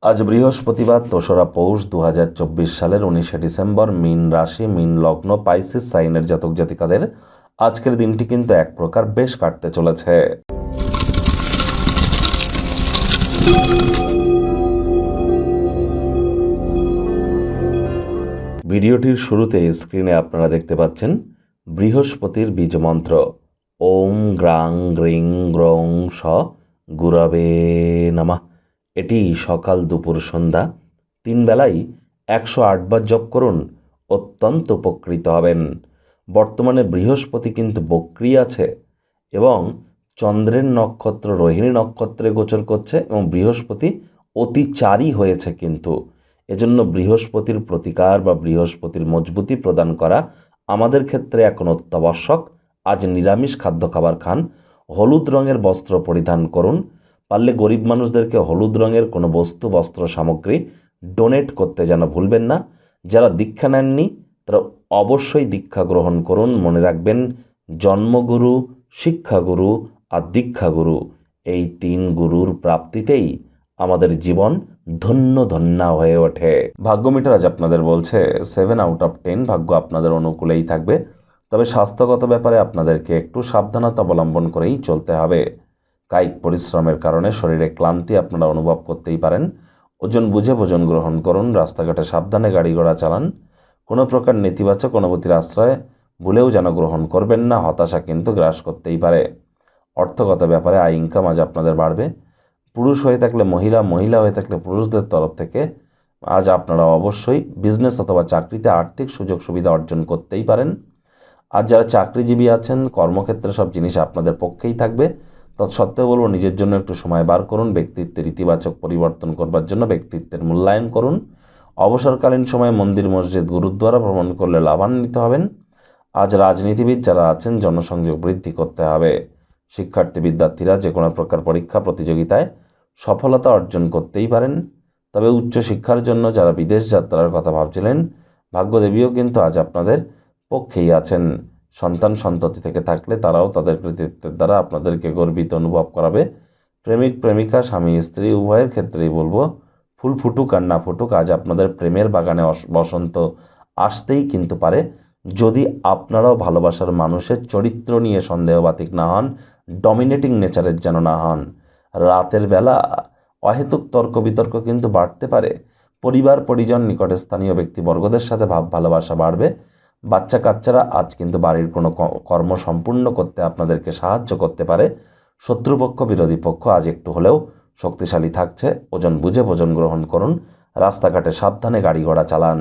আজ বৃহস্পতিবার ২রা পৌষ ২০২৪ সালের ১৯শে ডিসেম্বর। মীন রাশি, মীন লগ্ন, পাইসিস সাইনের জাতক জাতিকাদের আজকের দিনটি কিন্তু এক প্রকার বেশ কাটতে চলেছে। ভিডিওটির শুরুতে স্ক্রিনে আপনারা দেখতে পাচ্ছেন বৃহস্পতির বীজ মন্ত্র ওম গ্রাং গ্রিং গ্রং স গুরবে নমঃ। এটি সকাল দুপুর সন্ধ্যা 3 বেলাই 108 বার জপ করুন, অত্যন্ত উপকৃত হবেন। বর্তমানে বৃহস্পতি কিন্তু বক্রী আছে এবং চন্দ্রের নক্ষত্র রোহিণী নক্ষত্রে গোচর করছে এবং বৃহস্পতি অতিচারী হয়েছে কিন্তু। এজন্য বৃহস্পতির প্রতিকার বা বৃহস্পতির মজবুতি প্রদান করা আমাদের ক্ষেত্রে এখন অত্যাবশ্যক। আজ নিরামিষ খাদ্য খাবার খান, হলুদ রঙের বস্ত্র পরিধান করুন, পারলে গরিব মানুষদেরকে হলুদ রঙের কোনো বস্ত্র সামগ্রী ডোনেট করতে যেন ভুলবেন না। যারা দীক্ষা নেননি তারা অবশ্যই দীক্ষা গ্রহণ করুন। মনে রাখবেন, জন্মগুরু, শিক্ষাগুরু আর দীক্ষাগুরু, এই 3 গুরুর প্রাপ্তিতেই আমাদের জীবন ধন্য হয়ে ওঠে। ভাগ্য মিটার আজ আপনাদের বলছে 7 আউট অফ 10, ভাগ্য আপনাদের অনুকূলেই থাকবে। তবে স্বাস্থ্যগত ব্যাপারে আপনাদেরকে একটু সাবধানতা অবলম্বন করেই চলতে হবে। কায়িক পরিশ্রমের কারণে শরীরে ক্লান্তি আপনারা অনুভব করতেই পারেন। ওজন বুঝে ভোজন গ্রহণ করুন, রাস্তাঘাটে সাবধানে গাড়ি ঘোড়া চালান। কোনো প্রকার নেতিবাচক অনুভূতির আশ্রয় ভুলেও যেন গ্রহণ করবেন না, হতাশা কিন্তু গ্রাস করতেই পারে। অর্থগত ব্যাপারে আয় ইনকাম আজ আপনাদের বাড়বে। পুরুষ হয়ে থাকলে মহিলা, মহিলা হয়ে থাকলে পুরুষদের তরফ থেকে আজ আপনারা অবশ্যই বিজনেস অথবা চাকরিতে আর্থিক সুযোগ সুবিধা অর্জন করতেই পারেন। আর যারা চাকরিজীবী আছেন, কর্মক্ষেত্রে সব জিনিস আপনাদের পক্ষেই থাকবে। তৎসত্ত্বেও বলবো, নিজের জন্য একটু সময় বার করুন। ব্যক্তিত্বের ইতিবাচক পরিবর্তন করবার জন্য ব্যক্তিত্বের মূল্যায়ন করুন। অবসরকালীন সময়ে মন্দির, মসজিদ, গুরুদ্বারা ভ্রমণ করলে লাভান্বিত হবেন। আজ রাজনীতিবিদ যারা আছেন, জনসংযোগ বৃদ্ধি করতে হবে। শিক্ষার্থী বিদ্যার্থীরা যে কোনো প্রকার পরীক্ষা প্রতিযোগিতায় সফলতা অর্জন করতেই পারেন। তবে উচ্চশিক্ষার জন্য যারা বিদেশ যাত্রার কথা ভাবছিলেন, ভাগ্যদেবীও কিন্তু আজ আপনাদের পক্ষেই আছেন। সন্তান সন্ততি থেকে থাকলে তারাও তাদের কৃতিত্বের দ্বারা আপনাদেরকে গর্বিত অনুভব করাবে। প্রেমিক প্রেমিকা, স্বামী স্ত্রী উভয়ের ক্ষেত্রেই বলবো, ফুল ফুটুক আর না ফুটুক, আজ আপনাদের প্রেমের বাগানে বসন্ত আসতেই কিন্তু পারে, যদি আপনারাও ভালোবাসার মানুষের চরিত্র নিয়ে সন্দেহবাতিক না হন, ডমিনেটিং নেচারের যেন না হন। রাতের বেলা অহেতুক তর্ক বিতর্ক কিন্তু বাড়তে পারে। পরিবার পরিজন, নিকটে স্থানীয় ব্যক্তিবর্গদের সাথে ভাব ভালোবাসা বাড়বে। বাচ্চা কাচ্চারা আজ কিন্তু বাড়ির কোনো কর্ম সম্পূর্ণ করতে আপনাদেরকে সাহায্য করতে পারে। শত্রুপক্ষ, বিরোধী পক্ষ আজ একটু হলেও শক্তিশালী থাকছে। ওজন বুঝে ভোজন গ্রহণ করুন, রাস্তাঘাটে সাবধানে গাড়ি ঘোড়া চালান।